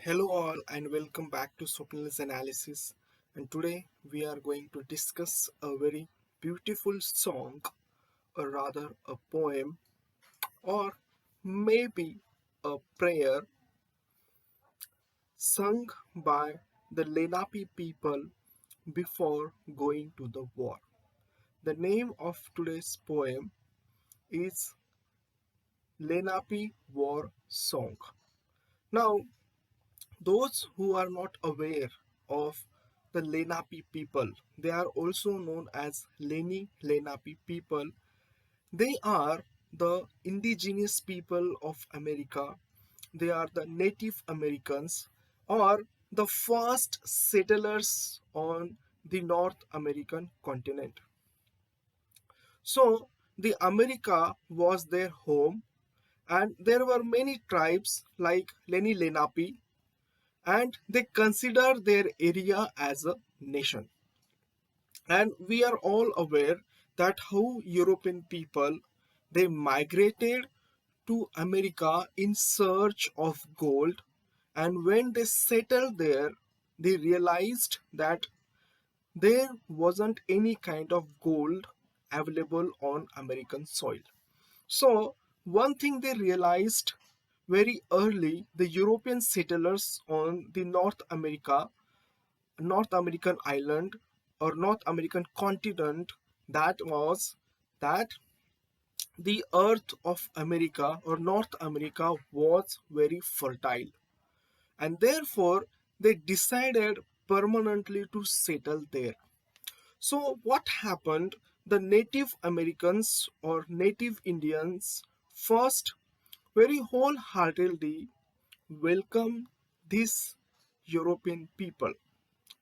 Hello all and welcome back to Swapnil's analysis. And today we are going to discuss a very beautiful song, or rather a poem, or maybe a prayer sung by the Lenape people before going to the war. The name of today's poem is Lenape War Song. Now, those who are not aware of the Lenape people, they are also known as Lenape people. They are the indigenous people of America. They are the Native Americans or the first settlers on the North American continent. So, the America was their home, and there were many tribes like Lenni Lenape, and they consider their area as a nation. And we are all aware that how European people, they migrated to America in search of gold, and when they settled there they realized that there wasn't any kind of gold available on American soil. So one thing they realized very early, the European settlers on the North American island or North American continent, that was that the earth of America or North America was very fertile, and therefore they decided permanently to settle there. So what happened? The Native Americans or Native Indians first very wholeheartedly welcomed these European people,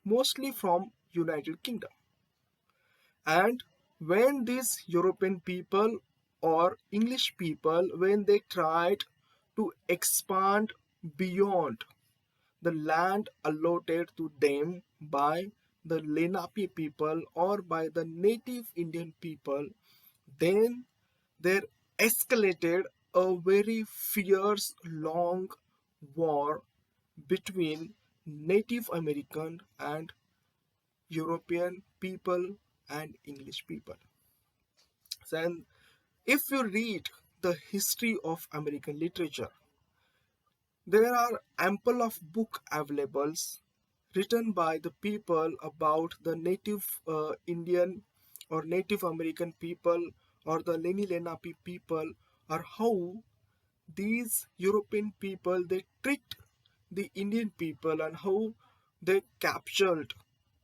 mostly from United Kingdom. And when these European people or English people, when they tried to expand beyond the land allotted to them by the Lenape people or by the native Indian people, then there escalated a very fierce long war between Native American and European people and English people. And if you read the history of American literature, there are ample of book available written by the people about the native Indian or Native American people or the Lenni Lenape people, or how these European people they tricked the Indian people and how they captured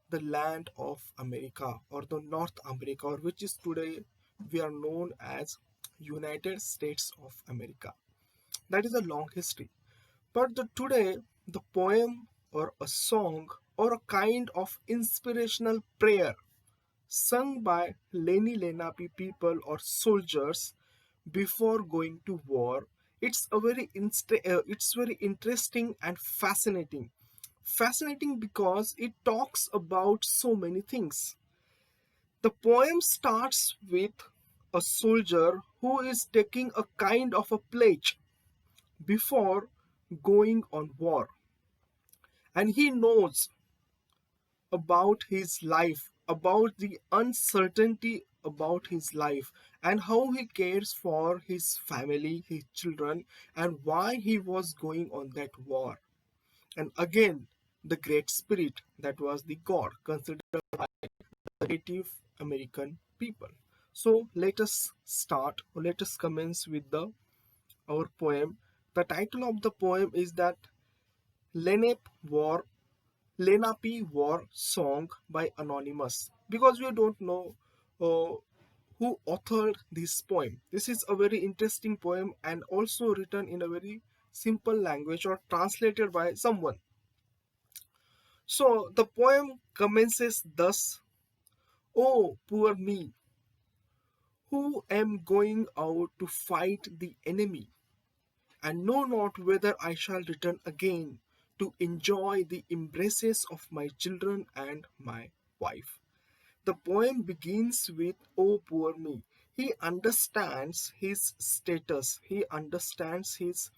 the land of America or the North America, or which is today we are known as United States of America. That is a long history. But today, the poem or a song or a kind of inspirational prayer sung by Lenni Lenape people or soldiers before going to war, it's very interesting and fascinating. Fascinating because it talks about so many things. The poem starts with a soldier who is taking a kind of a pledge before going on war, and he knows about his life, about the uncertainty about his life, and how he cares for his family, his children, and why he was going on that war. And again, the Great Spirit, that was the God considered by the Native American people. So let us start, or let us commence with the our poem. The title of the poem is that Lenape War Lenape War Song by Anonymous, because we don't know uh, who authored this poem. This is a very interesting poem and also written in a very simple language or translated by someone. So the poem commences thus: "Oh, poor me, who am going out to fight the enemy, and know not whether I shall return again to enjoy the embraces of my children and my wife." The poem begins with "Oh, poor me." He understands his status, he understands his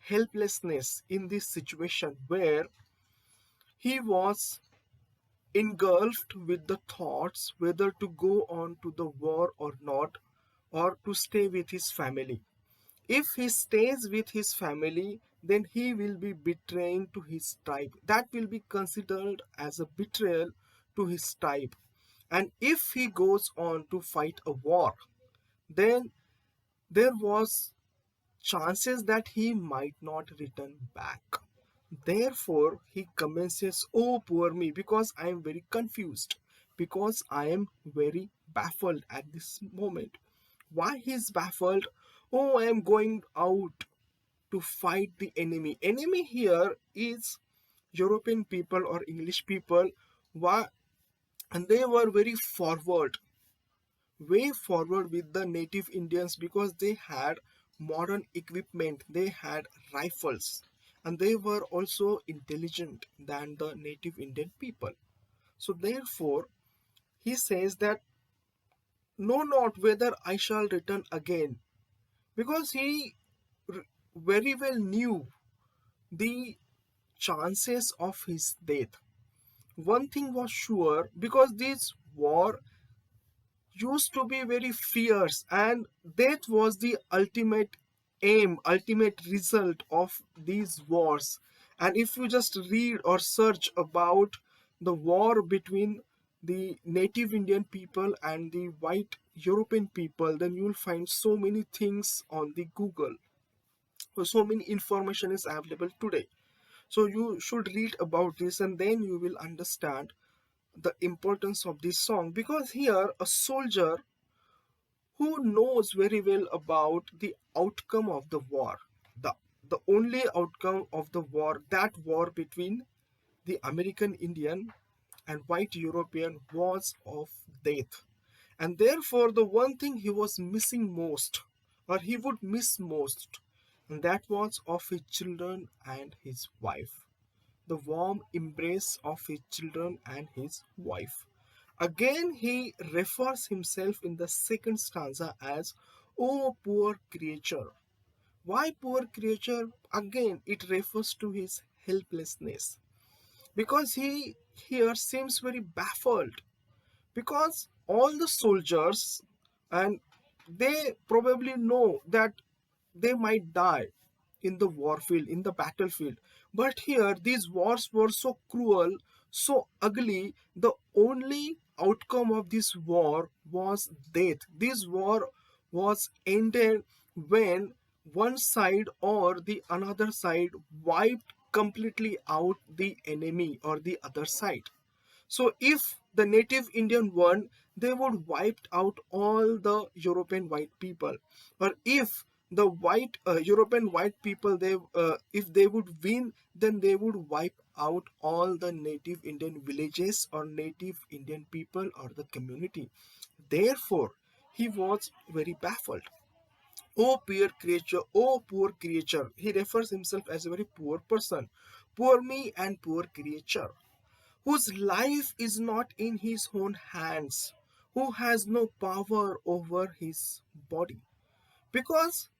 helplessness in this situation where he was engulfed with the thoughts whether to go on to the war or not, or to stay with his family. If he stays with his family, then he will be betraying to his tribe. That will be considered as a betrayal to his tribe. And if he goes on to fight a war, then there was chances that he might not return back. Therefore, he commences, "Oh, poor me, because I am very confused, because I am very baffled at this moment." Why he is baffled? "Oh, I am going out to fight the enemy." Enemy here is European people or English people. Why? And they were very forward, way forward with the native Indians, because they had modern equipment, they had rifles, and they were also intelligent than the native Indian people. So therefore, he says that, "Know not whether I shall return again," because he very well knew the chances of his death. One thing was sure, because this war used to be very fierce, and that was the ultimate aim, ultimate result of these wars. And if you just read or search about the war between the native Indian people and the white European people, then you'll find so many things on the Google. So many information is available today. So you should read about this, and then you will understand the importance of this song, because here a soldier who knows very well about the outcome of the war, the the only outcome of the war, that war between the American Indian and white European, was of death. And therefore, the one thing he was missing most, or he would miss most, and that was of his children and his wife, the warm embrace of his children and his wife. Again, he refers himself in the second stanza as, "Oh, poor creature." Why poor creature? Again, it refers to his helplessness, because he here seems very baffled, because all the soldiers, and they probably know that they might die in the warfield, in the battlefield, but here these wars were so cruel, so ugly. The only outcome of this war was death. This war was ended when one side or the another side wiped completely out the enemy or the other side. So if the native Indian won, they would wipe out all the European white people. Or if the white European white people, if they would win, then they would wipe out all the native Indian villages or native Indian people or the community. Therefore, he was very baffled. "Oh, poor creature, oh, poor creature." He refers himself as a very poor person. "Poor me and poor creature, whose life is not in his own hands, who has no power over his body." Because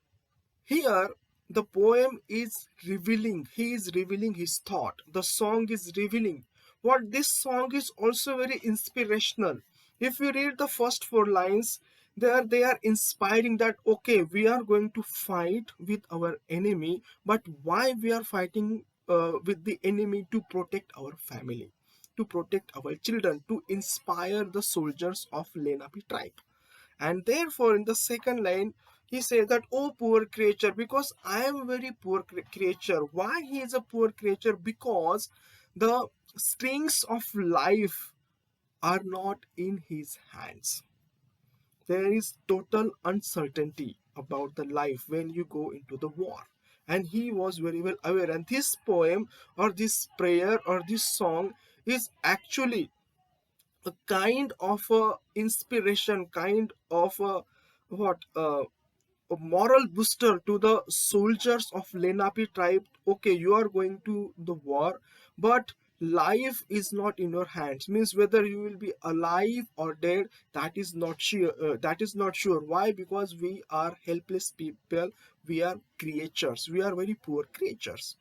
here the poem is revealing, he is revealing his thought. The song is revealing. What this song is also very inspirational. If you read the first four lines, there they are inspiring that, okay, we are going to fight with our enemy, but why we are fighting with the enemy? To protect our family, to protect our children, to inspire the soldiers of Lenape tribe. And therefore, in the second line, he says that, "Oh, poor creature," because I am a very poor creature. Why he is a poor creature? Because the strings of life are not in his hands. There is total uncertainty about the life when you go into the war. And he was very well aware. And this poem or this prayer or this song is actually a kind of a inspiration, kind of a what a moral booster to the soldiers of Lenape tribe. Okay, you are going to the war, but life is not in your hands, means whether you will be alive or dead, that is not sure. Why? Because we are helpless people, we are creatures, we are very poor creatures,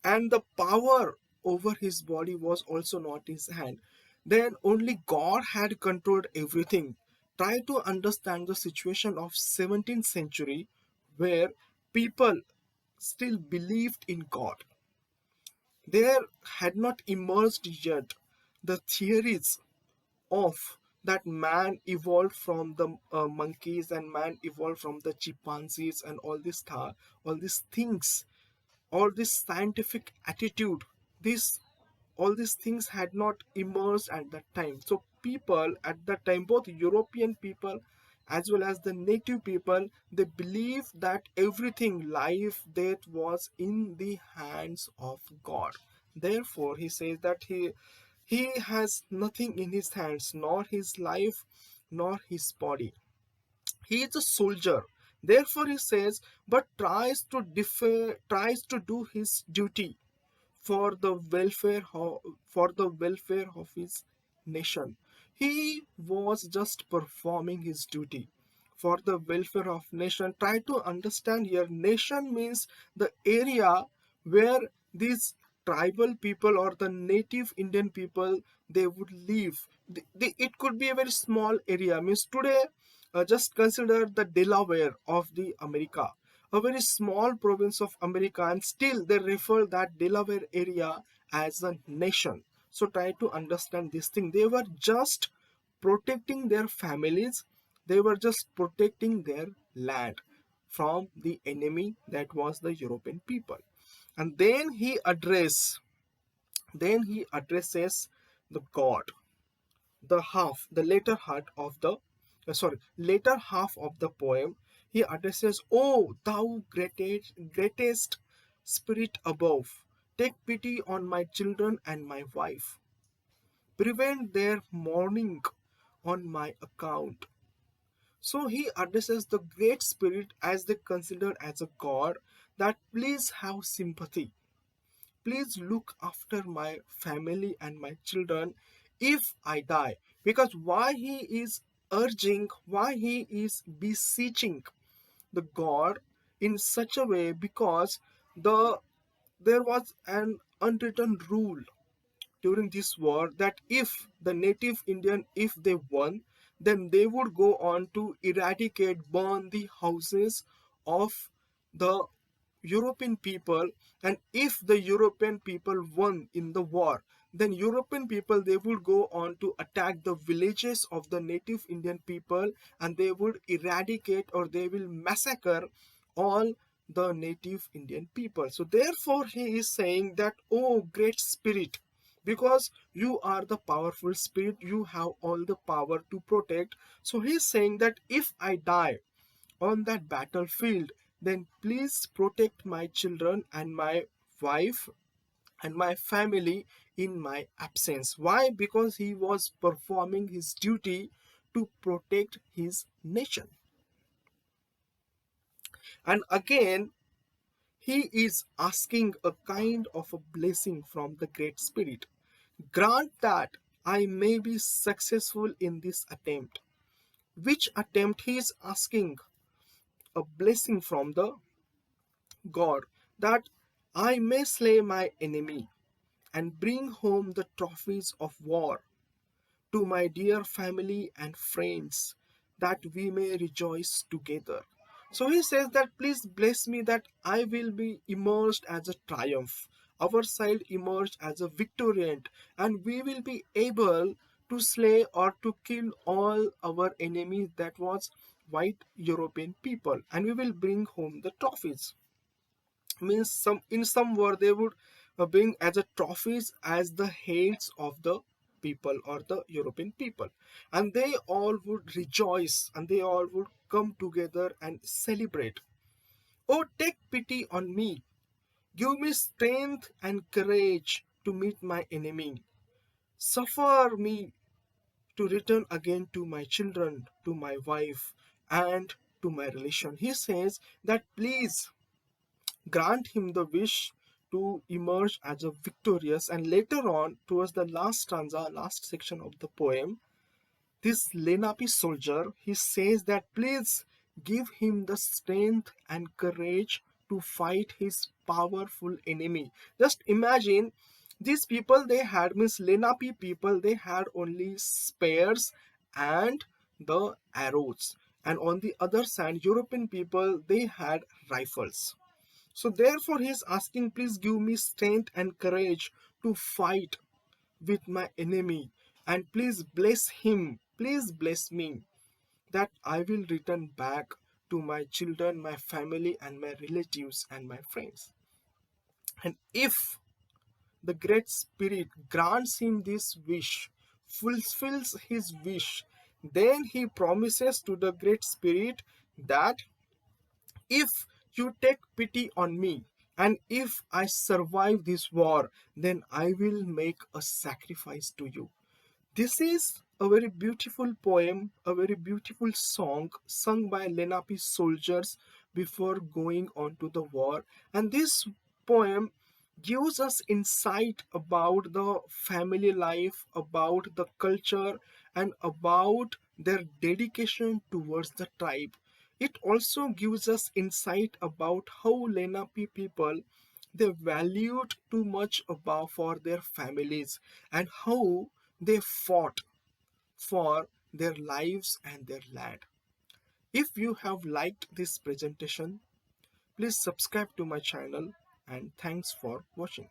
and the power over his body was also not his hand. Then only God had controlled everything. Try to understand the situation of 17th century, where people still believed in God. There had not emerged yet the theories of that man evolved from the monkeys, and man evolved from the chimpanzees, and all these things, all this scientific attitude, this all these things had not emerged at that time. So people at that time, both European people as well as the native people, they believed that everything, life, death, was in the hands of God. Therefore he says that he has nothing in his hands, nor his life, nor his body. He is a soldier. Therefore he says, but tries to do his duty for the welfare of his nation. He was just performing his duty for the welfare of nation. Try to understand here, nation means the area where these tribal people or the native Indian people, they would live. It could be a very small area, means today, just consider the Delaware of the America, a very small province of America, and still they refer that Delaware area as a nation. So try to understand this thing. They were just protecting their families, they were just protecting their land from the enemy, that was the European people. And then he addresses the God, the later half of the poem. He addresses, "O thou greatest spirit above, take pity on my children and my wife. Prevent their mourning on my account." So he addresses the great spirit as they consider as a god, that please have sympathy. Please look after my family and my children if I die. Because why he is beseeching the God in such a way, because there was an unwritten rule during this war that if the native Indian, if they won, then they would go on to eradicate, burn the houses of the European people. And if the European people won in the war, then European people, they would go on to attack the villages of the native Indian people, and they would eradicate, or they will massacre all the native Indian people. So therefore he is saying that, "Oh great spirit, because you are the powerful spirit, you have all the power to protect." So he's saying that if I die on that battlefield, then please protect my children and my wife and my family in my absence. Why? Because he was performing his duty to protect his nation. And again, he is asking a kind of a blessing from the Great Spirit. Grant that I may be successful in this attempt. Which attempt? He is asking a blessing from the God, that I may slay my enemy and bring home the trophies of war to my dear family and friends, that we may rejoice together. So he says that please bless me, that I will be emerged as a triumph, our side emerged as a victoriant, and we will be able to slay or to kill all our enemies, that was white European people, and we will bring home the trophies. Means in some word they would bring as a trophies as the heads of the people or the European people, and they all would rejoice, and they all would come together and celebrate. "Oh take pity on me, give me strength and courage to meet my enemy, suffer me to return again to my children, to my wife, and to my relation." He says that please grant him the wish to emerge as a victorious. And later on, towards the last stanza, last section of the poem, this Lenape soldier, he says that please give him the strength and courage to fight his powerful enemy. Just imagine, these people they had, means Lenape people, they had only spears and the arrows. And on the other side, European people, they had rifles. So therefore he is asking, please give me strength and courage to fight with my enemy, and please bless him, please bless me, that I will return back to my children, my family, and my relatives and my friends. And if the Great Spirit grants him this wish, fulfills his wish, then he promises to the Great Spirit that if you take pity on me, and if I survive this war, then I will make a sacrifice to you. This is a very beautiful poem, a very beautiful song sung by Lenape soldiers before going on to the war. And this poem gives us insight about the family life, about the culture, and about their dedication towards the tribe. It also gives us insight about how Lenape people they valued too much about for their families, and how they fought for their lives and their land. If you have liked this presentation, please subscribe to my channel, and thanks for watching.